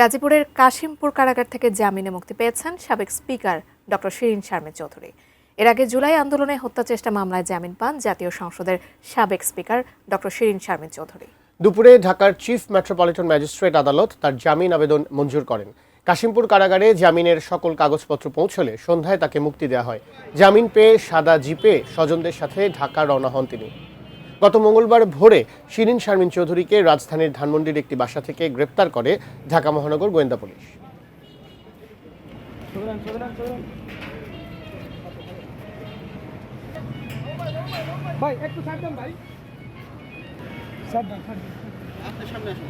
গাজীপুরের কাশিমপুর কারাগার থেকে জামিনে মুক্তি পেয়েছেন সাবেক স্পিকার ডক্টর শিরিন শারমিন চৌধুরী। এর আগে জুলাই আন্দোলনে হত্যা চেষ্টা মামলায় জামিন পান জাতীয় সংসদের সাবেক স্পিকার ডক্টর শিরিন শারমিন চৌধুরী। দুপুরে ঢাকার চিফ মেট্রোপলিটন ম্যাজিস্ট্রেট আদালত তার জামিন আবেদন মঞ্জুর করেন। কাশিমপুর কারাগারে জামিনের সকল কাগজপত্র পৌঁছলে সন্ধ্যায় তাকে মুক্তি দেওয়া হয়। জামিন পেয়ে সাদা জিপে স্বজনদের সাথে ঢাকা রওনা হন তিনি। গত মঙ্গলবার ভোরে শিরিন শারমিন চৌধুরীকে রাজধানীর ধানমন্ডির একটি বাসা থেকে গ্রেপ্তার করে ঢাকা মহানগর গোয়েন্দা পুলিশ। ভাই একটু ছাড় দেন ভাই, ছাড় দেন, আপনি সামনে আসুন।